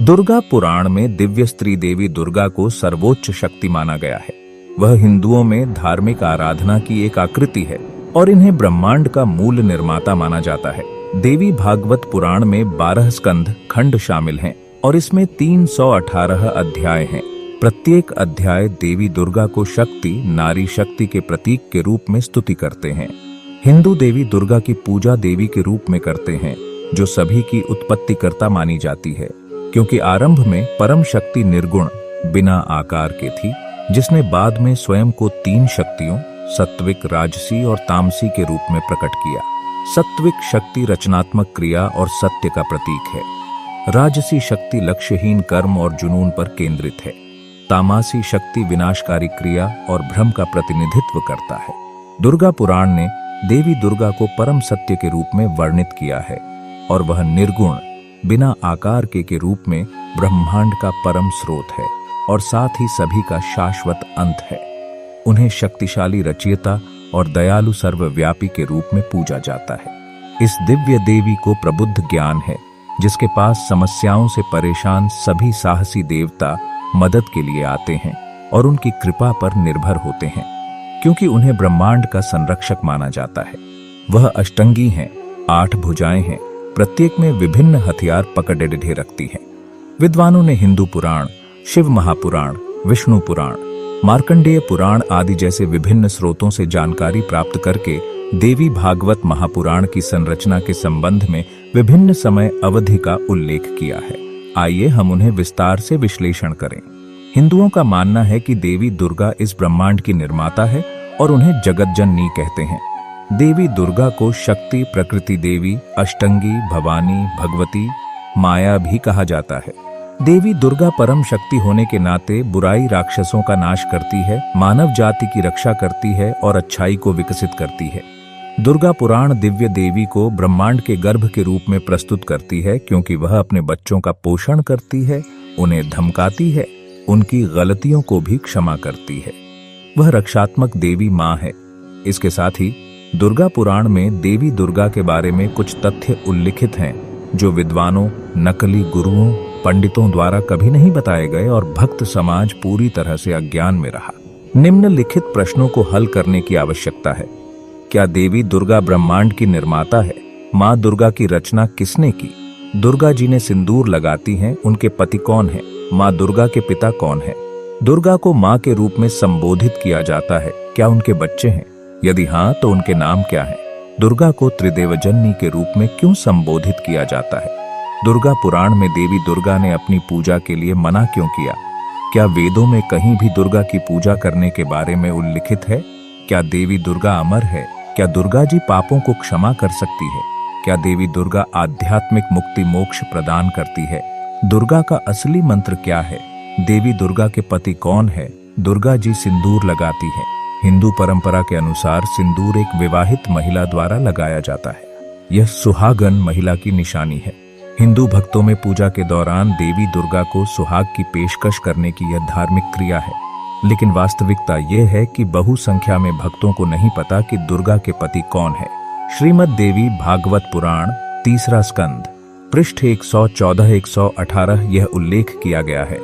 दुर्गा पुराण में दिव्य स्त्री देवी दुर्गा को सर्वोच्च शक्ति माना गया है। वह हिंदुओं में धार्मिक आराधना की एक आकृति है और इन्हें ब्रह्मांड का मूल निर्माता माना जाता है। देवी भागवत पुराण में 12 स्कंध खंड शामिल हैं और इसमें 318 अध्याय हैं। प्रत्येक अध्याय देवी दुर्गा को शक्ति, नारी शक्ति के प्रतीक के रूप में स्तुति करते हैं। हिंदू देवी दुर्गा की पूजा देवी के रूप में करते हैं, जो सभी की उत्पत्तिकर्ता मानी जाती है, क्योंकि आरंभ में परम शक्ति निर्गुण बिना आकार के थी, जिसने बाद में स्वयं को 3 शक्तियों सत्विक, राजसी और तामसी के रूप में प्रकट किया। सत्विक शक्ति रचनात्मक क्रिया और सत्य का प्रतीक है। राजसी शक्ति लक्ष्यहीन कर्म और जुनून पर केंद्रित है। तामसी शक्ति विनाशकारी क्रिया और भ्रम का प्रतिनिधित्व करता है। दुर्गा पुराण ने देवी दुर्गा को परम सत्य के रूप में वर्णित किया है और वह निर्गुण बिना आकार के रूप में ब्रह्मांड का परम स्रोत है और साथ ही सभी का शाश्वत अंत है। उन्हें शक्तिशाली रचयिता और दयालु सर्वव्यापी के रूप में पूजा जाता है। इस दिव्य देवी को प्रबुद्ध ज्ञान है, जिसके पास समस्याओं से परेशान सभी साहसी देवता मदद के लिए आते हैं और उनकी कृपा पर निर्भर होते हैं, क्योंकि उन्हें ब्रह्मांड का संरक्षक माना जाता है। वह अष्टंगी हैं, 8 भुजाएं हैं, प्रत्येक में विभिन्न हथियार पकड़े रखती हैं। विद्वानों ने हिंदू पुराण, शिव महापुराण, विष्णु पुराण, मार्कंडेय पुराण आदि जैसे विभिन्न स्रोतों से जानकारी प्राप्त करके देवी भागवत महापुराण की संरचना के संबंध में विभिन्न समय अवधि का उल्लेख किया है। आइए हम उन्हें विस्तार से विश्लेषण करें। हिंदुओं का मानना है कि देवी दुर्गा इस ब्रह्मांड की निर्माता है और उन्हें जगत जननी कहते हैं। देवी दुर्गा को शक्ति, प्रकृति देवी, अष्टंगी, भवानी, भगवती, माया भी कहा जाता है। देवी दुर्गा परम शक्ति होने के नाते बुराई राक्षसों का नाश करती है, मानव जाति की रक्षा करती है और अच्छाई को विकसित करती है। दुर्गा पुराण दिव्य देवी को ब्रह्मांड के गर्भ के रूप में प्रस्तुत करती है, क्योंकि वह अपने बच्चों का पोषण करती है, उन्हें धमकाती है, उनकी गलतियों को भी क्षमा करती है। वह रक्षात्मक देवी माँ है। इसके साथ ही दुर्गा पुराण में देवी दुर्गा के बारे में कुछ तथ्य उल्लिखित हैं, जो विद्वानों, नकली गुरुओं, पंडितों द्वारा कभी नहीं बताए गए और भक्त समाज पूरी तरह से अज्ञान में रहा। निम्नलिखित प्रश्नों को हल करने की आवश्यकता है। क्या देवी दुर्गा ब्रह्मांड की निर्माता है? माँ दुर्गा की रचना किसने की? दुर्गा जी ने सिंदूर लगाती हैं, उनके पति कौन है? माँ दुर्गा के पिता कौन है? दुर्गा को माँ के रूप में संबोधित किया जाता है, क्या उनके बच्चे हैं? यदि हाँ, तो उनके नाम क्या हैं? दुर्गा को त्रिदेवजननी के रूप में क्यों संबोधित किया जाता है? दुर्गा पुराण में देवी दुर्गा ने अपनी पूजा के लिए मना क्यों किया? क्या वेदों में कहीं भी दुर्गा की पूजा करने के बारे में उल्लिखित है? क्या देवी दुर्गा अमर है? क्या दुर्गा जी पापों को क्षमा कर सकती है? क्या देवी दुर्गा आध्यात्मिक मुक्ति मोक्ष प्रदान करती है? दुर्गा का असली मंत्र क्या है? देवी दुर्गा के पति कौन है? दुर्गा जी सिंदूर लगाती है। हिंदू परंपरा के अनुसार सिंदूर एक विवाहित महिला द्वारा लगाया जाता है। यह सुहागन महिला की निशानी है। हिंदू भक्तों में पूजा के दौरान देवी दुर्गा को सुहाग की पेशकश करने की यह धार्मिक क्रिया है, लेकिन वास्तविकता यह है कि बहुसंख्या में भक्तों को नहीं पता कि दुर्गा के पति कौन है। श्रीमद् देवी भागवत पुराण 3 स्कंद पृष्ठ 114-118 यह उल्लेख किया गया है।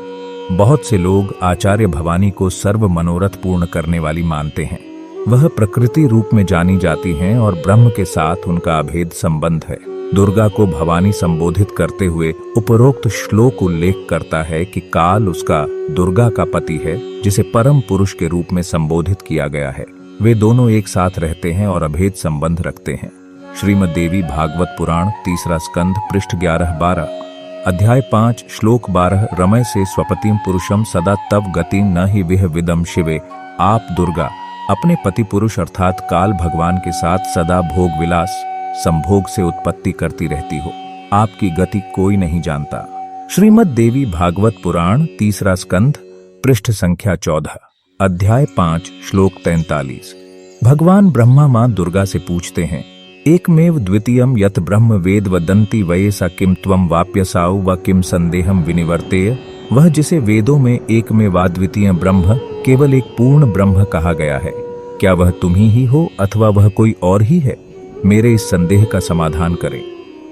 बहुत से लोग आचार्य भवानी को सर्व मनोरथ पूर्ण करने वाली मानते हैं। वह प्रकृति रूप में जानी जाती हैं और ब्रह्म के साथ उनका अभेद संबंध है। दुर्गा को भवानी संबोधित करते हुए उपरोक्त श्लोक उल्लेख करता है कि काल उसका दुर्गा का पति है, जिसे परम पुरुष के रूप में संबोधित किया गया है। वे दोनों एक साथ रहते हैं और अभेद संबंध रखते हैं। श्रीमद् देवी भागवत पुराण 3 स्कंद पृष्ठ 11-12 अध्याय 5 श्लोक 12 रमय से स्वपतिम पुरुषम सदा तव गति न ही विह विदम शिवे। आप दुर्गा अपने पति पुरुष अर्थात काल भगवान के साथ सदा भोग विलास संभोग से उत्पत्ति करती रहती हो। आपकी गति कोई नहीं जानता। श्रीमद् देवी भागवत पुराण 3 स्कंध पृष्ठ संख्या 14 अध्याय 5 श्लोक 43 भगवान ब्रह्मा मां दुर्गा से पूछते हैं, एकमेव द्वितीयम यत ब्रह्म वेद वदन्ति वयेसा किम त्वं वाप्यसाउ व किम संदेहम विनिवर्तेय। वह जिसे वेदों में एक में वाद्वितीय ब्रह्म, केवल एक पूर्ण ब्रह्म कहा गया है, क्या वह तुम ही हो अथवा वह कोई और ही है? मेरे इस संदेह का समाधान करें।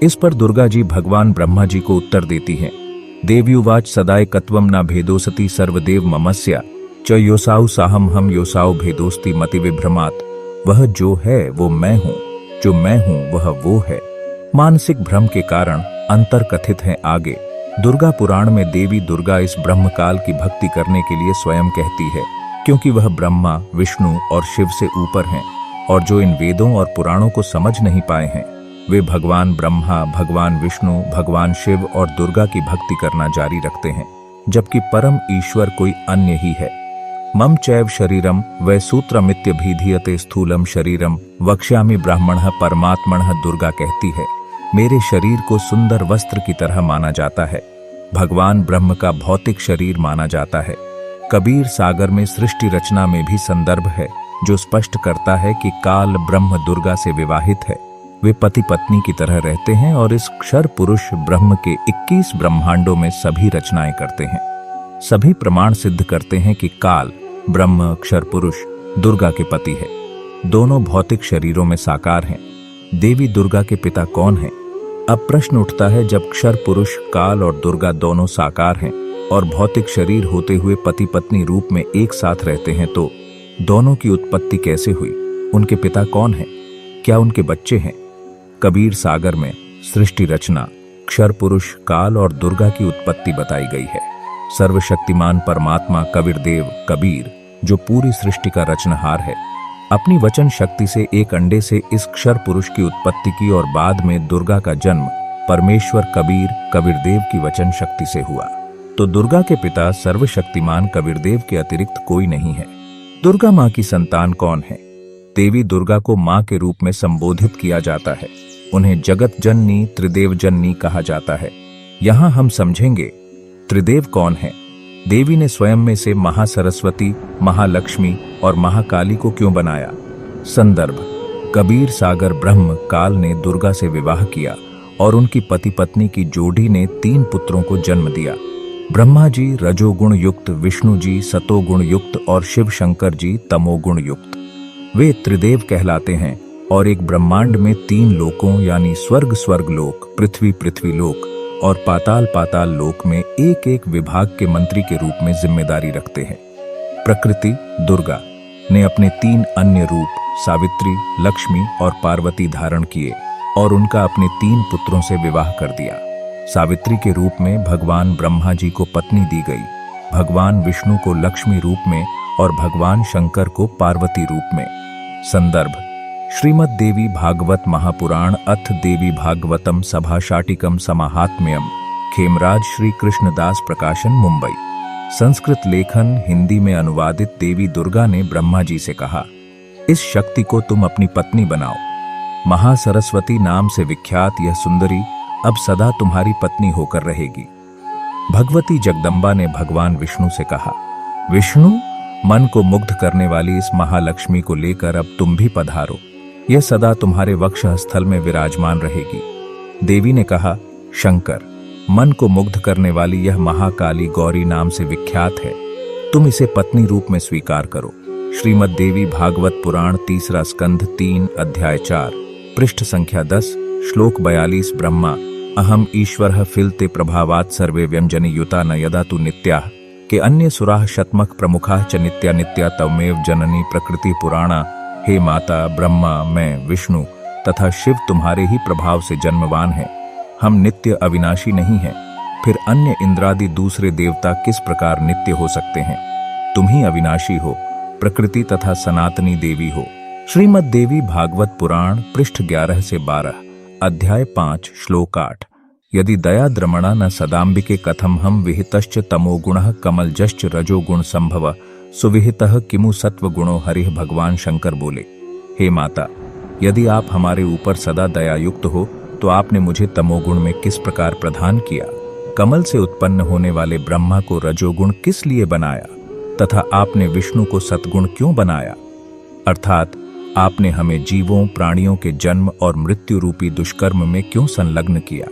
इस पर दुर्गा जी भगवान ब्रह्मा जी को उत्तर देती हैं, देव्युवाच सदाएकत्वं न भेदोसति सर्वदेव ममस्य च योसाउ साहम हम योसाउ भेदोस्ति मति विभ्रमात्। वह जो है वो मैं हूँ, जो मैं हूँ वह वो है। मानसिक भ्रम के कारण अंतर कथित हैं आगे। दुर्गा पुराण में देवी दुर्गा इस ब्रह्मकाल की भक्ति करने के लिए स्वयं कहती है, क्योंकि वह ब्रह्मा, विष्णु और शिव से ऊपर हैं। और जो इन वेदों और पुराणों को समझ नहीं पाए हैं, वे भगवान ब्रह्मा, भगवान विष्णु, भगवान शिव और दुर्गा की भक्ति करना जारी रखते हैं, जबकि परम ईश्वर कोई अन्य ही है। मम चैव शरीरम वै सूत्रमित्यभिधीयते स्थूलम शरीरम वक्ष्यामि ब्राह्मणः परमात्मनः। दुर्गा कहती है, मेरे शरीर को सुंदर वस्त्र की तरह माना जाता है, भगवान ब्रह्म का भौतिक शरीर माना जाता है। कबीर सागर में सृष्टि रचना में भी संदर्भ है जो स्पष्ट करता है कि काल ब्रह्म दुर्गा से विवाहित है। वे पति पत्नी की तरह रहते हैं और इस क्षर पुरुष ब्रह्म के 21 ब्रह्मांडों में सभी रचनाएं करते हैं। सभी प्रमाण सिद्ध करते हैं कि काल ब्रह्म क्षर पुरुष दुर्गा के पति है। दोनों भौतिक शरीरों में साकार हैं। देवी दुर्गा के पिता कौन हैं? अब प्रश्न उठता है, जब क्षर पुरुष काल और दुर्गा दोनों साकार हैं और भौतिक शरीर होते हुए पति पत्नी रूप में एक साथ रहते हैं, तो दोनों की उत्पत्ति कैसे हुई? उनके पिता कौन हैं? क्या उनके बच्चे हैं? कबीर सागर में सृष्टि रचना, क्षर पुरुष, काल और दुर्गा की उत्पत्ति बताई गई है। सर्वशक्तिमान परमात्मा कबीरदेव कबीर, जो पूरी सृष्टि का रचनहार है, अपनी वचन शक्ति से एक अंडे से इस क्षर पुरुष की उत्पत्ति की और बाद में दुर्गा का जन्म परमेश्वर कबीर कबीरदेव की वचन शक्ति से हुआ। तो दुर्गा के पिता सर्वशक्तिमान कबीरदेव के अतिरिक्त कोई नहीं है। दुर्गा माँ की संतान कौन है? देवी दुर्गा को माँ के रूप में संबोधित किया जाता है। उन्हें जगत जननी, त्रिदेव जननी कहा जाता है। यहाँ हम समझेंगे त्रिदेव कौन है। देवी ने स्वयं में से महासरस्वती, महालक्ष्मी और महाकाली को क्यों बनाया? संदर्भ: कबीर सागर ब्रह्म काल ने दुर्गा से विवाह किया और उनकी पति पत्नी की जोड़ी ने 3 पुत्रों को जन्म दिया। ब्रह्मा जी रजोगुण युक्त, विष्णु जी सतोगुण युक्त और शिव शंकर जी तमोगुण युक्त। वे त्रिदेव कहलाते हैं और एक ब्रह्मांड में 3 लोकों यानी स्वर्ग स्वर्गलोक, पृथ्वी पृथ्वीलोक और पाताल पाताल लोक में एक एक विभाग के मंत्री के रूप में जिम्मेदारी रखते हैं। प्रकृति दुर्गा ने अपने 3 अन्य रूप सावित्री, लक्ष्मी और पार्वती धारण किए और उनका अपने 3 पुत्रों से विवाह कर दिया। सावित्री के रूप में भगवान ब्रह्मा जी को पत्नी दी गई, भगवान विष्णु को लक्ष्मी रूप में और भगवान शंकर को पार्वती रूप में। संदर्भ: श्रीमद् देवी भागवत महापुराण अथ देवी भागवतम सभाशाटिकम समाहात्म्यम, खेमराज श्री कृष्णदास प्रकाशन, मुंबई। संस्कृत लेखन, हिंदी में अनुवादित। देवी दुर्गा ने ब्रह्मा जी से कहा, इस शक्ति को तुम अपनी पत्नी बनाओ। महासरस्वती नाम से विख्यात यह सुंदरी अब सदा तुम्हारी पत्नी होकर रहेगी। भगवती जगदम्बा ने भगवान विष्णु से कहा, विष्णु, मन को मुग्ध करने वाली इस महालक्ष्मी को लेकर अब तुम भी पधारो। यह सदा तुम्हारे वक्षस्थल में विराजमान रहेगी। देवी ने कहा, शंकर, मन को मुग्ध करने वाली यह महाकाली गौरी नाम से विख्यात है, तुम इसे पत्नी रूप में स्वीकार करो। श्रीमद् देवी भागवत पुराण, 3 स्कंध 3 अध्याय 4, पृष्ठ संख्या 10, श्लोक 42। ब्रह्मा अहम ईश्वरः फिलते प्रभावात् सर्वे व्यंजनी युता न यदा तु नित्याः के अन्य सुराः शतमक प्रमुखाः च नित्या नित्या तवमेव जननी प्रकृति पुराणा। हे माता, ब्रह्मा, मैं, विष्णु तथा शिव तुम्हारे ही प्रभाव से जन्मवान हैं। हम नित्य अविनाशी नहीं हैं। फिर अन्य इंद्रादि दूसरे देवता किस प्रकार नित्य हो सकते हैं? तुम ही अविनाशी हो, प्रकृति तथा सनातनी देवी हो। श्रीमद् देवी भागवत पुराण, पृष्ठ 11 से 12, अध्याय 5, श्लोक 8। यदि दया द्रमणा न सदाम्बिके कथम हम विहितश्च तमोगुणः कमलजश्च रजोगुण संभव सुविहितः किमु सत्वगुणो हरिः। भगवान शंकर बोले, हे माता, यदि आप हमारे ऊपर सदा दयायुक्त हो तो आपने मुझे तमोगुण में किस प्रकार प्रदान किया? कमल से उत्पन्न होने वाले ब्रह्मा को रजोगुण किस लिए बनाया तथा आपने विष्णु को सतगुण क्यों बनाया? अर्थात आपने हमें जीवों प्राणियों के जन्म और मृत्यु रूपी दुष्कर्म में क्यों संलग्न किया?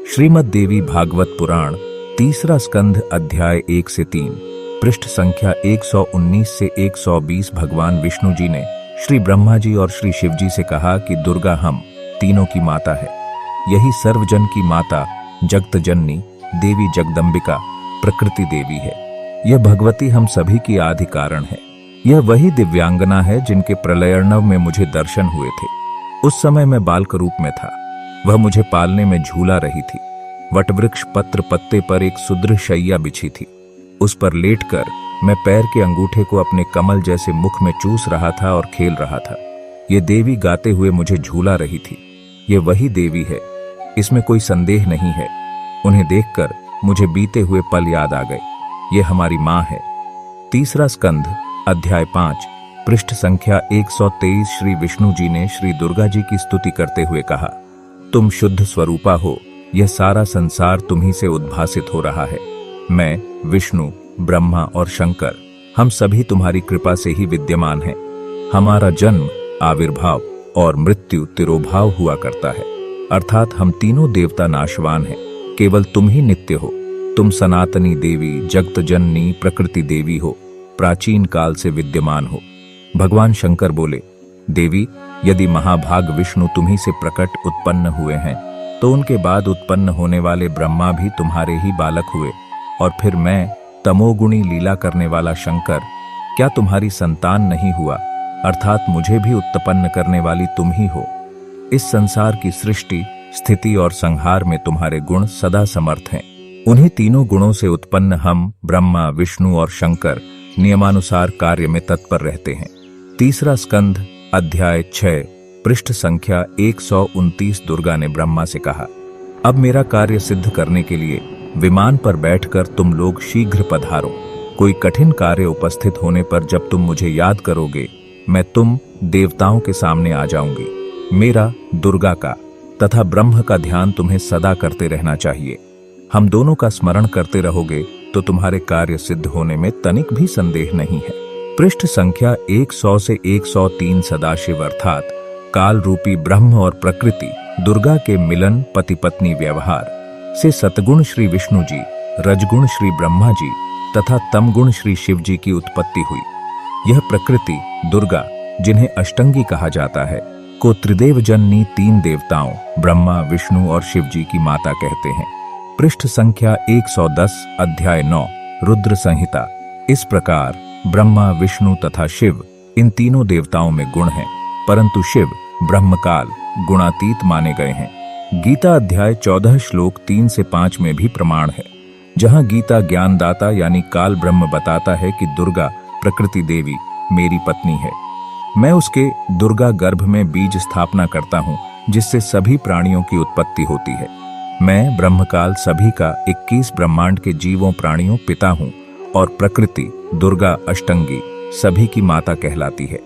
श्रीमद् देवी भागवत पुराण, 3 स्कंध अध्याय 1 से 3, पृष्ठ संख्या 119 से 120। भगवान विष्णु जी ने श्री ब्रह्मा जी और श्री शिव जी से कहा कि दुर्गा हम तीनों की माता है। यही सर्वजन की माता, जगत जननी, देवी जगदम्बिका प्रकृति देवी है। यह भगवती हम सभी की आदि कारण है। यह वही दिव्यांगना है जिनके प्रलयर्णव में मुझे दर्शन हुए थे। उस समय मैं बालक रूप में था। वह मुझे पालने में झूला रही थी। वटवृक्ष पत्र पत्ते पर एक सुदृढ़ शैया बिछी थी। उस पर लेटकर मैं पैर के अंगूठे को अपने कमल जैसे मुख में चूस रहा था और खेल रहा था। ये देवी गाते हुए मुझे झूला रही थी। ये वही देवी है, इसमें कोई संदेह नहीं है। उन्हें देखकर मुझे बीते हुए पल याद आ गए। ये हमारी माँ है। तीसरा स्कंध अध्याय 5 पृष्ठ संख्या 123। श्री विष्णु जी ने श्री दुर्गा जी की स्तुति करते हुए कहा, तुम शुद्ध स्वरूपा हो। यह सारा संसार तुम्ही से उद्भासित हो रहा है। मैं, विष्णु, ब्रह्मा और शंकर, हम सभी तुम्हारी कृपा से ही विद्यमान हैं। हमारा जन्म, आविर्भाव और मृत्यु तिरोभाव हुआ करता है, अर्थात हम तीनों देवता नाशवान हैं। केवल तुम ही नित्य हो। तुम सनातनी देवी, जगत जननी, प्रकृति देवी हो, प्राचीन काल से विद्यमान हो। भगवान शंकर बोले, देवी, यदि महाभाग विष्णु तुम्ही से प्रकट उत्पन्न हुए हैं, तो उनके बाद उत्पन्न होने वाले ब्रह्मा भी तुम्हारे ही बालक हुए, और फिर मैं, तमोगुणी लीला करने वाला शंकर, क्या तुम्हारी संतान नहीं हुआ? अर्थात मुझे भी उत्पन्न करने वाली तुम ही हो। इस संसार की सृष्टि, स्थिति और संहार में तुम्हारे गुण सदा समर्थ हैं। उन्हीं तीनों गुणों से उत्पन्न हम, ब्रह्मा, विष्णु और शंकर, नियमानुसार कार्य में तत्पर रहते हैं। तीसरा स्कंध अध्याय 6 पृष्ठ संख्या 129। दुर्गा ने ब्रह्मा से कहा, अब मेरा कार्य सिद्ध करने के लिए विमान पर बैठकर तुम लोग शीघ्र पधारो। कोई कठिन कार्य उपस्थित होने पर जब तुम मुझे याद करोगे, मैं तुम देवताओं के सामने आ जाऊंगी। मेरा, दुर्गा का तथा ब्रह्म का ध्यान तुम्हें सदा करते रहना चाहिए। हम दोनों का स्मरण करते रहोगे तो तुम्हारे कार्य सिद्ध होने में तनिक भी संदेह नहीं है। पृष्ठ संख्या 100 से 103। सदाशिव अर्थात काल रूपी ब्रह्म और प्रकृति दुर्गा के मिलन, पति पत्नी व्यवहार से सतगुण श्री विष्णु जी, रजगुण श्री ब्रह्मा जी तथा तमगुण श्री शिव जी की उत्पत्ति हुई। यह प्रकृति दुर्गा, जिन्हें अष्टंगी कहा जाता है, को त्रिदेव जननी तीन देवताओं ब्रह्मा, विष्णु और शिव जी की माता कहते हैं। पृष्ठ संख्या 110 अध्याय 9 रुद्र संहिता। इस प्रकार ब्रह्मा, विष्णु तथा शिव, इन तीनों देवताओं में गुण हैं, परंतु शिव ब्रह्मकाल गुणातीत माने गए हैं। गीता अध्याय 14 श्लोक 3 से 5 में भी प्रमाण है, जहां गीता ज्ञानदाता यानी काल ब्रह्म बताता है कि दुर्गा प्रकृति देवी मेरी पत्नी है। मैं उसके दुर्गा गर्भ में बीज स्थापना करता हूं, जिससे सभी प्राणियों की उत्पत्ति होती है। मैं ब्रह्मकाल सभी का 21 ब्रह्मांड के जीवों प्राणियों पिता हूं, और प्रकृति दुर्गा अष्टंगी सभी की माता कहलाती है।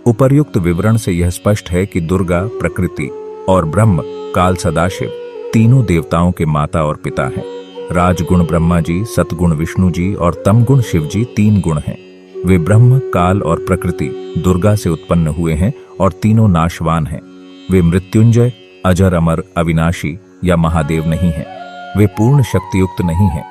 उपर्युक्त विवरण से यह स्पष्ट है कि दुर्गा, प्रकृति और ब्रह्म काल सदाशिव तीनों देवताओं के माता और पिता हैं। राजगुण ब्रह्मा जी, सतगुण विष्णु जी और तमगुण शिव जी तीन गुण हैं। वे ब्रह्म, काल और प्रकृति दुर्गा से उत्पन्न हुए हैं और तीनों नाशवान हैं। वे मृत्युंजय, अजर, अमर, अविनाशी या महादेव नहीं हैं। वे पूर्ण शक्तियुक्त नहीं हैं।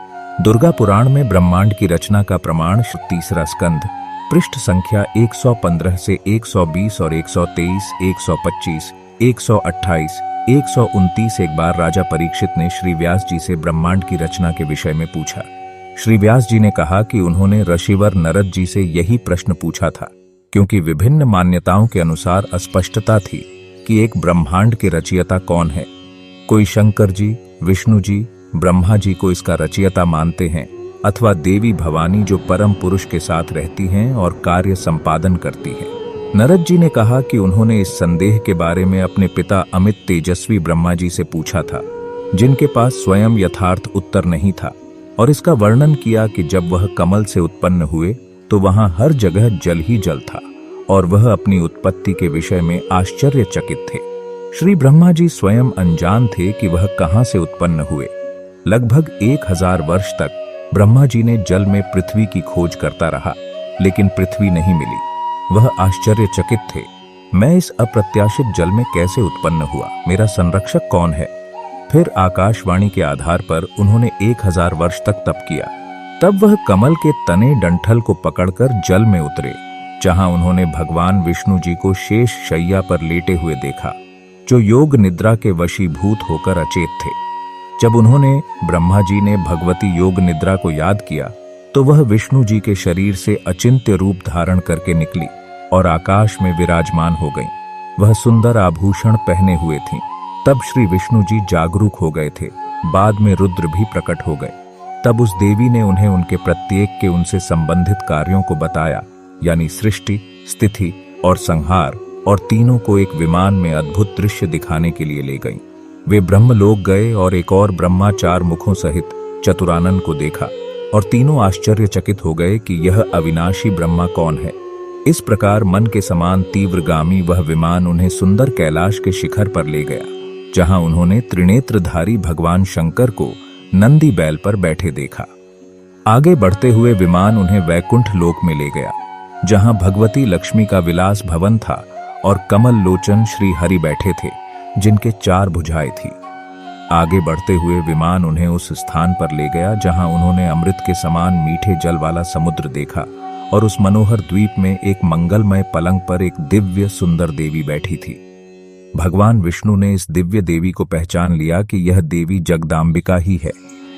दुर्गा पुराण में ब्रह्मांड की रचना का प्रमाण तीसरा स्कंध पृष्ठ संख्या 115 से 120 और 123, 125, 128, 129। एक बार राजा परीक्षित ने श्री व्यास जी से ब्रह्मांड की रचना के विषय में पूछा। श्री व्यास जी ने कहा कि उन्होंने ऋषिवर नारद जी से यही प्रश्न पूछा था, क्योंकि विभिन्न मान्यताओं के अनुसार अस्पष्टता थी कि एक ब्रह्मांड के रचयिता कौन है। कोई शंकर जी, विष्णु जी, ब्रह्मा जी को इसका रचयिता मानते हैं, अथवा देवी भवानी जो परम पुरुष के साथ रहती हैं और कार्य संपादन करती हैं। नारद जी ने कहा कि उन्होंने इस संदेह के बारे में अपने पिता अमित तेजस्वी ब्रह्मा जी से पूछा था, जिनके पास स्वयं यथार्थ उत्तर नहीं था, और इसका वर्णन किया कि जब वह कमल से उत्पन्न हुए तो वहां हर जगह जल ही जल था, और वह अपनी उत्पत्ति के विषय में आश्चर्यचकित थे। श्री ब्रह्मा जी स्वयं अनजान थे कि वह कहां से उत्पन्न हुए। लगभग 1000 वर्ष तक ब्रह्मा जी ने जल में पृथ्वी की खोज करता रहा, लेकिन पृथ्वी नहीं मिली। वह आश्चर्यचकित थे, मैं इस अप्रत्याशित जल में कैसे उत्पन्न हुआ, मेरा संरक्षक कौन है। फिर आकाशवाणी के आधार पर उन्होंने 1000 वर्ष तक तप किया। तब वह कमल के तने डंठल को पकड़कर जल में उतरे, जहां उन्होंने भगवान विष्णु जी को शेष शैया पर लेटे हुए देखा, जो योग निद्रा के वशीभूत होकर अचेत थे। जब उन्होंने ब्रह्मा जी ने भगवती योग निद्रा को याद किया तो वह विष्णु जी के शरीर से अचिंत्य रूप धारण करके निकली और आकाश में विराजमान हो गईं। वह सुंदर आभूषण पहने हुए थीं। तब श्री विष्णु जी जागरूक हो गए थे। बाद में रुद्र भी प्रकट हो गए। तब उस देवी ने उन्हें उनके प्रत्येक के उनसे संबंधित कार्यों को बताया, यानी सृष्टि, स्थिति और संहार, और तीनों को एक विमान में अद्भुत दृश्य दिखाने के लिए ले गईं। वे ब्रह्मलोक गए और एक और ब्रह्मा 4 मुखों सहित चतुरानन को देखा और तीनों आश्चर्यचकित हो गए कि यह अविनाशी ब्रह्मा कौन है। इस प्रकार मन के समान तीव्रगामी वह विमान उन्हें सुंदर कैलाश के शिखर पर ले गया, जहां उन्होंने त्रिनेत्रधारी भगवान शंकर को नंदी बैल पर बैठे देखा। आगे बढ़ते हुए विमान उन्हें वैकुंठ लोक में ले गया, जहां भगवती लक्ष्मी का विलास भवन था और कमल लोचन श्री हरि बैठे थे, जिनके 4 भुजाएं थी। आगे बढ़ते हुए विमान उन्हें उस स्थान पर ले गया जहां उन्होंने अमृत के समान मीठे जल वाला समुद्र देखा और उस मनोहर द्वीप में एक मंगलमय पलंग पर एक दिव्य सुंदर देवी बैठी थी। भगवान विष्णु ने इस दिव्य देवी को पहचान लिया कि यह देवी जगदाम्बिका ही है।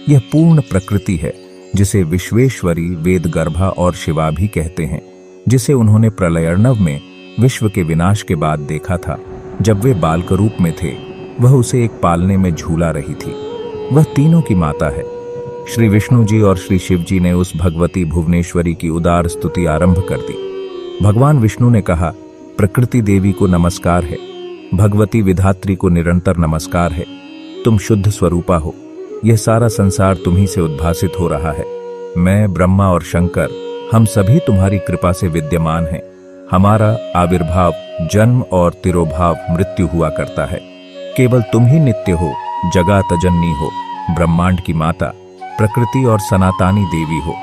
यह पूर्ण प्रकृति है, जिसे विश्वेश्वरी, वेदगर्भा और शिवा भी कहते हैं, जिसे उन्होंने प्रलयर्णव में विश्व के विनाश के बाद देखा था। जब वे बालक रूप में थे, वह उसे एक पालने में झूला रही थी। वह तीनों की माता है। श्री विष्णु जी और श्री शिव जी ने उस भगवती भुवनेश्वरी की उदार स्तुति आरंभ कर दी। भगवान विष्णु ने कहा, प्रकृति देवी को नमस्कार है, भगवती विधात्री को निरंतर नमस्कार है। तुम शुद्ध स्वरूपा हो। यह सारा संसार तुम्ही से उद्भासित हो रहा है। मैं, ब्रह्मा और शंकर, हम सभी तुम्हारी कृपा से विद्यमान हैं। हमारा आविर्भाव, जन्म और तिरोभाव मृत्यु हुआ करता है। केवल तुम ही नित्य हो, जगत अजन्नी हो, ब्रह्मांड की माता, प्रकृति और सनातनी देवी हो।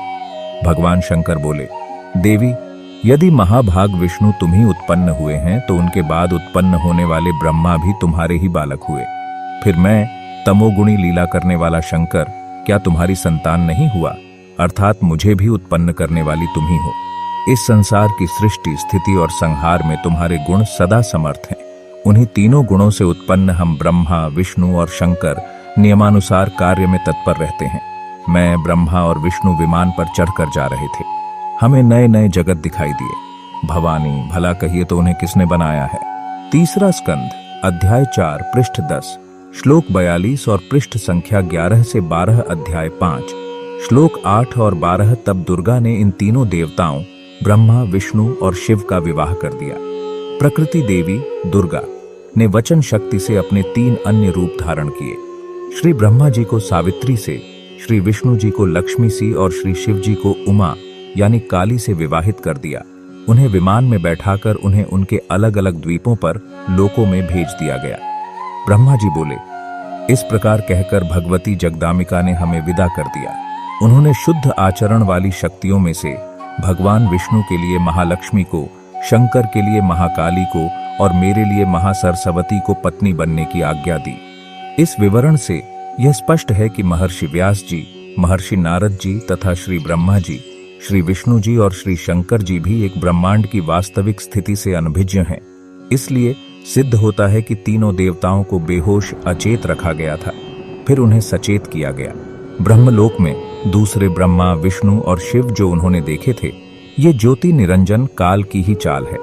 भगवान शंकर बोले, देवी, यदि महाभाग विष्णु तुम ही उत्पन्न हुए हैं तो उनके बाद उत्पन्न होने वाले ब्रह्मा भी तुम्हारे ही बालक हुए। फिर मैं, तमोगुणी लीला करने वाला शंकर, क्या तुम्हारी संतान नहीं हुआ? अर्थात मुझे भी उत्पन्न करने वाली तुम ही हो। इस संसार की सृष्टि, स्थिति और संहार में तुम्हारे गुण सदा समर्थ हैं। उन्हीं तीनों गुणों से उत्पन्न हम ब्रह्मा, विष्णु और शंकर नियमानुसार कार्य में तत्पर रहते हैं। मैं, ब्रह्मा और विष्णु विमान पर चढ़कर जा रहे थे। हमें नए नए जगत दिखाई दिए। भवानी, भला कहिए तो उन्हें किसने बनाया है? तीसरा स्कंद, अध्याय 4, पृष्ठ 10, श्लोक 42 और पृष्ठ संख्या 11 से 12, अध्याय 5, श्लोक 8 और 12। तब दुर्गा ने इन तीनों देवताओं ब्रह्मा, विष्णु और शिव का विवाह कर दिया। प्रकृति देवी दुर्गा ने वचन शक्ति से अपने 3 अन्य रूप धारण किए। श्री ब्रह्मा जी को सावित्री से, श्री विष्णु जी को लक्ष्मी सी और श्री शिव जी को उमा यानी काली से विवाहित कर दिया। उन्हें विमान में बैठाकर उन्हें उनके अलग अलग द्वीपों पर लोकों में भेज दिया गया। ब्रह्मा जी बोले, इस प्रकार कहकर भगवती जगदाम्बिका ने हमें विदा कर दिया। उन्होंने शुद्ध आचरण वाली शक्तियों में से भगवान विष्णु के लिए महालक्ष्मी को, शंकर के लिए महाकाली को और मेरे लिए महासरस्वती को पत्नी बनने की आज्ञा दी। इस विवरण से यह स्पष्ट है कि महर्षि व्यास जी, महर्षि नारद जी तथा श्री ब्रह्मा जी, श्री विष्णु जी और श्री शंकर जी भी एक ब्रह्मांड की वास्तविक स्थिति से अनभिज्ञ हैं। इसलिए सिद्ध होता है कि तीनों देवताओं को बेहोश अचेत रखा गया था, फिर उन्हें सचेत किया गया। ब्रह्मलोक में दूसरे ब्रह्मा, विष्णु और शिव जो उन्होंने देखे थे, ये ज्योति निरंजन काल की ही चाल है।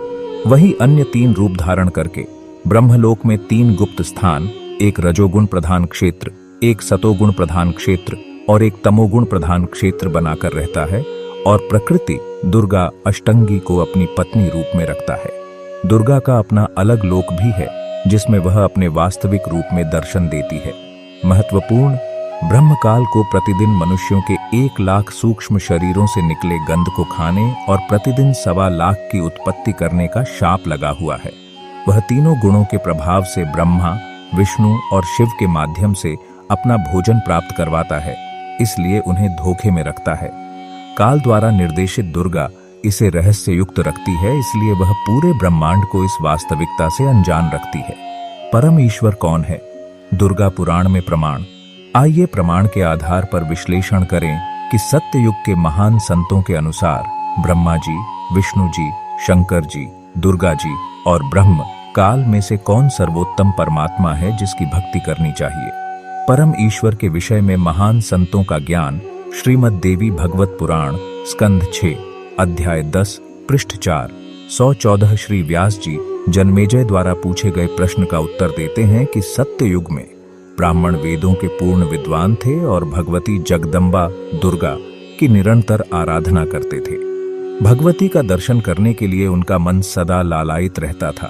वही अन्य 3 रूप धारण करके ब्रह्मलोक में 3 गुप्त स्थान, एक रजोगुण प्रधान क्षेत्र, एक सतोगुण प्रधान क्षेत्र और एक तमोगुण प्रधान क्षेत्र बनाकर रहता है और प्रकृति दुर्गा अष्टंगी को अपनी पत्नी रूप में रखता है। दुर्गा का अपना अलग लोक भी है, जिसमें वह अपने वास्तविक रूप में दर्शन देती है। महत्वपूर्ण, ब्रह्मकाल को प्रतिदिन मनुष्यों के 1 लाख सूक्ष्म शरीरों से निकले गंध को खाने और प्रतिदिन 1.25 लाख की उत्पत्ति करने का शाप लगा हुआ है। वह तीनों गुणों के प्रभाव से ब्रह्मा, विष्णु और शिव के माध्यम से अपना भोजन प्राप्त करवाता है, इसलिए उन्हें धोखे में रखता है। काल द्वारा निर्देशित दुर्गा इसे रहस्य युक्त रखती है, इसलिए वह पूरे ब्रह्मांड को इस वास्तविकता से अनजान रखती है। परम ईश्वर कौन है? दुर्गा पुराण में प्रमाण। आइए प्रमाण के आधार पर विश्लेषण करें कि सत्य युग के महान संतों के अनुसार ब्रह्मा जी, विष्णु जी, शंकर जी, दुर्गा जी और ब्रह्म काल में से कौन सर्वोत्तम परमात्मा है जिसकी भक्ति करनी चाहिए। परम ईश्वर के विषय में महान संतों का ज्ञान। श्रीमद् देवी भागवत पुराण स्कंध 6 अध्याय 10 पृष्ठ 4 114। श्री व्यास जी जन्मेजय द्वारा पूछे गए प्रश्न का उत्तर देते हैं कि सत्य युग में ब्राह्मण वेदों के पूर्ण विद्वान थे और भगवती जगदम्बा दुर्गा की निरंतर आराधना करते थे। भगवती का दर्शन करने के लिए उनका मन सदा लालायित रहता था।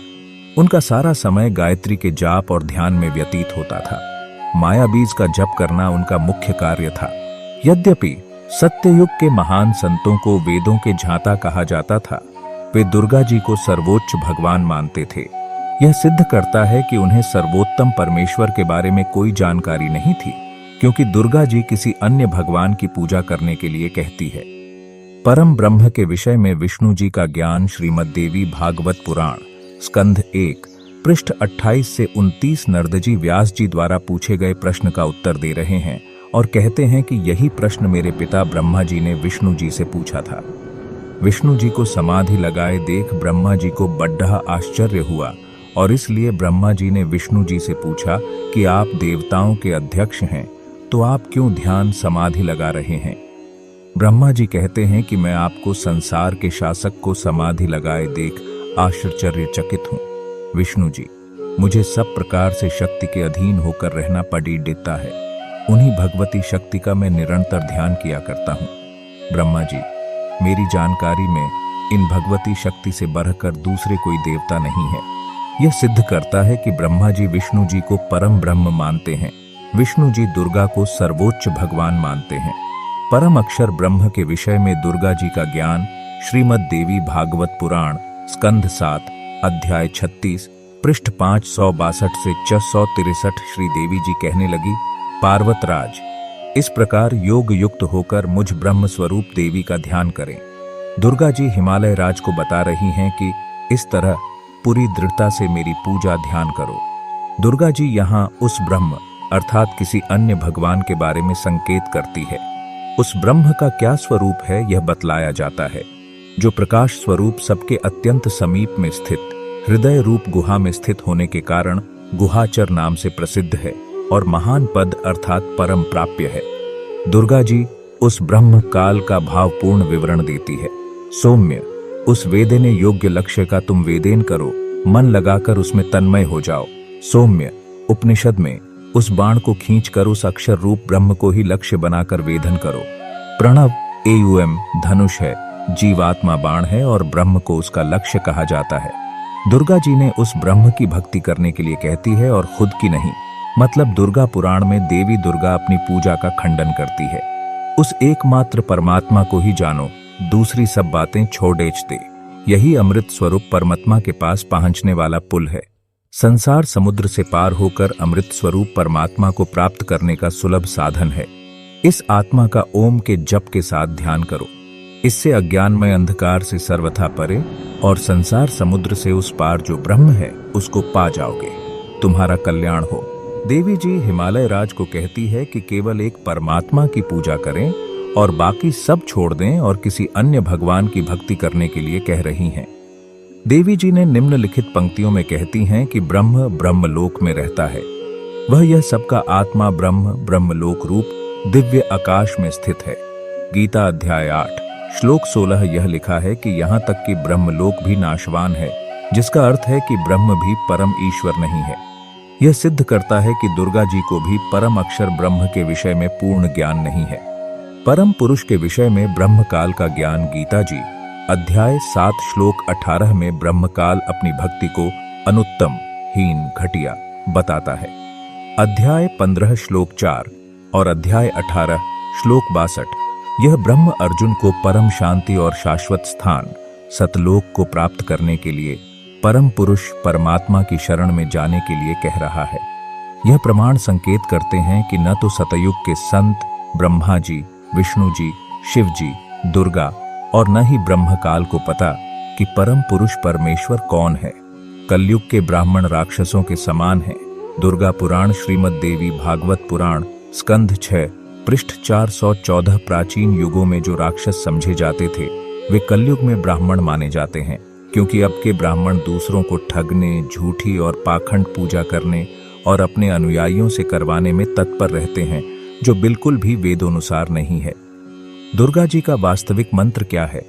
उनका सारा समय गायत्री के जाप और ध्यान में व्यतीत होता था। माया बीज का जप करना उनका मुख्य कार्य था। यद्यपि सत्ययुग के महान संतों को वेदों के झांता कहा जाता था, वे दुर्गा जी को सर्वोच्च भगवान मानते थे। यह सिद्ध करता है कि उन्हें सर्वोत्तम परमेश्वर के बारे में कोई जानकारी नहीं थी, क्योंकि दुर्गा जी किसी अन्य भगवान की पूजा करने के लिए कहती है। परम ब्रह्म के विषय में विष्णु जी का ज्ञान। श्रीमद् देवी भागवत पुराण स्कंध 1 पृष्ठ 28 से 29। नरदजी व्यास जी द्वारा पूछे गए प्रश्न का उत्तर दे रहे हैं और कहते हैं कि यही प्रश्न मेरे पिता ब्रह्मा जी ने विष्णु जी से पूछा था। विष्णु जी को समाधि लगाए देख ब्रह्मा जी को बड़ा आश्चर्य हुआ और इसलिए ब्रह्मा जी ने विष्णु जी से पूछा कि आप देवताओं के अध्यक्ष हैं, तो आप क्यों ध्यान समाधि लगा रहे हैं। ब्रह्मा जी कहते हैं कि मैं आपको संसार के शासक को समाधि लगाए देख आश्चर्यचकित हूं। विष्णु जी, मुझे सब प्रकार से शक्ति के अधीन होकर रहना पड़ी देता है। उन्हीं भगवती शक्ति का मैं निरंतर ध्यान किया करता हूं। ब्रह्मा जी, मेरी जानकारी में इन भगवती शक्ति से बढ़कर दूसरे कोई देवता नहीं है। यह सिद्ध करता है कि ब्रह्मा जी विष्णु जी को परम ब्रह्म मानते हैं। विष्णु जी दुर्गा को सर्वोच्च भगवान मानते हैं। परम अक्षर ब्रह्म के विषय में दुर्गा जी का ज्ञान। श्रीमद् देवी भागवत पुराण स्कंध 7 अध्याय 36 पृष्ठ 562 से 663। श्री देवी जी कहने लगी, पार्वतराज, इस प्रकार योग युक्त होकर मुझ ब्रह्म स्वरूप देवी का ध्यान करें। दुर्गा जी हिमालय राज को बता रही हैं कि इस तरह पूरी दृढ़ता से मेरी पूजा ध्यान करो। दुर्गा जी यहाँ उस ब्रह्म अर्थात किसी अन्य भगवान के बारे में संकेत करती है। उस ब्रह्म का क्या स्वरूप है यह बतलाया जाता है, जो प्रकाश स्वरूप सबके अत्यंत समीप में स्थित हृदय रूप गुहा में स्थित होने के कारण गुहाचर नाम से प्रसिद्ध है और महान पद अर्थात परम प्राप्य है। दुर्गा जी उस ब्रह्म काल का भावपूर्ण विवरण देती है। सौम्य, उस वेदेन योग्य लक्ष्य का तुम वेदेन करो, मन लगाकर उसमें तन्मय हो जाओ। सौम्य, उपनिषद में उस बाण को खींचकर उस अक्षर रूप ब्रह्म को ही लक्ष्य बनाकर वेदन करो। प्रणव एयुएम धनुष है, जीवात्मा बाण है और ब्रह्म को उसका लक्ष्य कहा जाता है। दुर्गा जी ने उस ब्रह्म की भक्ति करने के लिए कहती है और खुद की नहीं। मतलब दुर्गा पुराण में देवी दुर्गा अपनी पूजा का खंडन करती है। उस एकमात्र परमात्मा को ही जानो, दूसरी सब बातें छोड़ दे। यही अमृत स्वरूप परमात्मा के पास पहुंचने वाला पुल है। संसार समुद्र से पार होकर अमृत स्वरूप परमात्मा को प्राप्त करने का सुलभ साधन है। इस आत्मा का ओम के जप के साथ ध्यान करो। इससे अज्ञानमय अंधकार से सर्वथा परे और संसार समुद्र से उस पार जो ब्रह्म है उसको पा जाओगे। तुम्हारा कल्याण हो। देवी जी हिमालय राज को कहती है कि केवल एक परमात्मा की पूजा करें और बाकी सब छोड़ दें और किसी अन्य भगवान की भक्ति करने के लिए कह रही हैं। देवी जी ने निम्नलिखित पंक्तियों में कहती हैं कि ब्रह्म ब्रह्मलोक में रहता है। वह यह सबका आत्मा ब्रह्म ब्रह्मलोक रूप दिव्य आकाश में स्थित है। गीता अध्याय 8 श्लोक 16 यह लिखा है कि यहाँ तक कि ब्रह्मलोक भी नाशवान है, जिसका अर्थ है कि ब्रह्म भी परम ईश्वर नहीं है। यह सिद्ध करता है कि दुर्गा जी को भी परम अक्षर ब्रह्म के विषय में पूर्ण ज्ञान नहीं है। परम पुरुष के विषय में ब्रह्म काल का ज्ञान गीता जी अध्याय 7 श्लोक 18 में ब्रह्म काल अपनी भक्ति को अनुत्तम, हीन, घटिया बताता है। अध्याय 15 श्लोक 4 और अध्याय 18 श्लोक 62 यह ब्रह्म अर्जुन को परम शांति और शाश्वत स्थान सतलोक को प्राप्त करने के लिए परम पुरुष परमात्मा की शरण में जाने के लिए कह रहा है। यह प्रमाण संकेत करते हैं कि न तो सतयुग के संत ब्रह्मा जी, विष्णु जी, शिव जी, दुर्गा और न ही ब्रह्म काल को पता कि परम पुरुष परमेश्वर कौन है। कलयुग के ब्राह्मण राक्षसों के समान हैं। दुर्गा पुराण श्रीमद् देवी भागवत पुराण स्कंध 6 पृष्ठ 414 प्राचीन युगों में जो राक्षस समझे जाते थे वे कलयुग में ब्राह्मण माने जाते हैं, क्योंकि अब के ब्राह्मण दूसरों को ठगने, झूठी और पाखंड पूजा करने और अपने अनुयायियों से करवाने में तत्पर रहते हैं, जो बिल्कुल भी वेदोनुसार नहीं है। दुर्गा जी का वास्तविक मंत्र क्या है?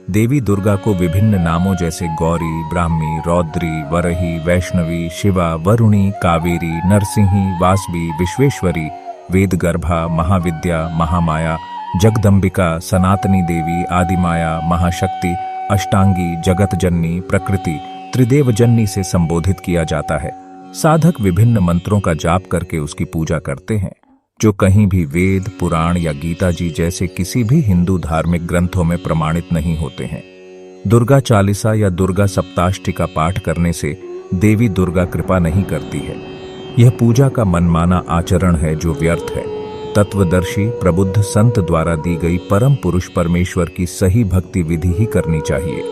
देवी दुर्गा को विभिन्न नामों जैसे गौरी, ब्राह्मी, रौद्री, वरही, वैष्णवी, शिवा, वरुणी, कावेरी, नरसिंही, वासवी, विश्वेश्वरी, वेदगर्भा, महाविद्या, महामाया, जगदम्बिका, सनातनी देवी, आदिमाया, महाशक्ति, अष्टांगी, जगत जननी, प्रकृति, त्रिदेव जननी से संबोधित किया जाता है। साधक विभिन्न मंत्रों का जाप करके उसकी पूजा करते हैं, जो कहीं भी वेद, पुराण या गीता जी जैसे किसी भी हिंदू धार्मिक ग्रंथों में प्रमाणित नहीं होते हैं। दुर्गा चालीसा या दुर्गा सप्ताष्टकी का पाठ करने से देवी दुर्गा कृपा नहीं करती है। यह पूजा का मनमाना आचरण है जो व्यर्थ है। तत्वदर्शी प्रबुद्ध संत द्वारा दी गई परम पुरुष परमेश्वर की सही भक्ति विधि ही करनी चाहिए।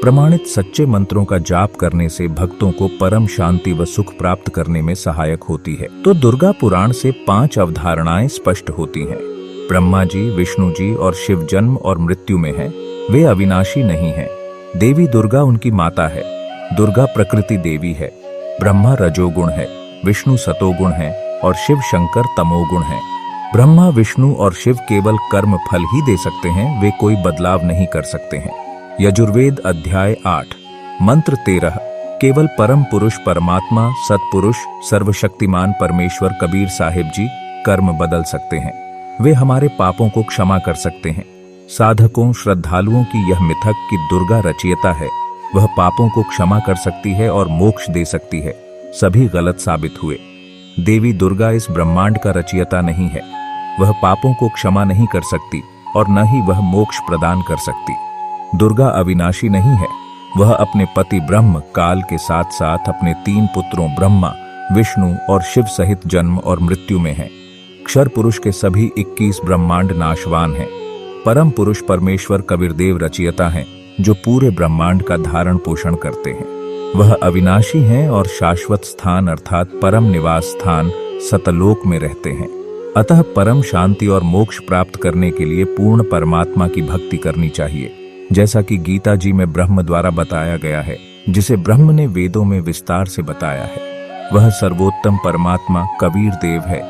प्रमाणित सच्चे मंत्रों का जाप करने से भक्तों को परम शांति व सुख प्राप्त करने में सहायक होती है। तो दुर्गा पुराण से 5 अवधारणाएं स्पष्ट होती हैं। ब्रह्मा जी, विष्णु जी और शिव जन्म और मृत्यु में हैं। वे अविनाशी नहीं हैं। देवी दुर्गा उनकी माता है। दुर्गा प्रकृति देवी है। ब्रह्मा रजोगुण है, विष्णु सतोगुण है और शिव शंकर तमोगुण है। ब्रह्मा, विष्णु और शिव केवल कर्म फल ही दे सकते हैं, वे कोई बदलाव नहीं कर सकते हैं। यजुर्वेद अध्याय 8 मंत्र 13 केवल परम पुरुष परमात्मा, सतपुरुष, सर्वशक्तिमान परमेश्वर कबीर साहिब जी कर्म बदल सकते हैं। वे हमारे पापों को क्षमा कर सकते हैं। साधकों, श्रद्धालुओं की यह मिथक कि दुर्गा रचयिता है, वह पापों को क्षमा कर सकती है और मोक्ष दे सकती है, सभी गलत साबित हुए। देवी दुर्गा इस ब्रह्मांड का रचयिता नहीं है। वह पापों को क्षमा नहीं कर सकती और न ही वह मोक्ष प्रदान कर सकती। दुर्गा अविनाशी नहीं है। वह अपने पति ब्रह्म काल के साथ साथ अपने 3 पुत्रों ब्रह्मा, विष्णु और शिव सहित जन्म और मृत्यु में है। क्षर पुरुष के सभी 21 ब्रह्मांड नाशवान हैं। परम पुरुष परमेश्वर कबीरदेव रचयिता हैं, जो पूरे ब्रह्मांड का धारण पोषण करते हैं। वह अविनाशी हैं और शाश्वत स्थान अर्थात परम निवास स्थान सतलोक में रहते हैं। अतः परम शांति और मोक्ष प्राप्त करने के लिए पूर्ण परमात्मा की भक्ति करनी चाहिए, जैसा कि गीता जी में ब्रह्म द्वारा बताया गया है, जिसे ब्रह्म ने वेदों में विस्तार से बताया है। वह सर्वोत्तम परमात्मा कबीर देव है,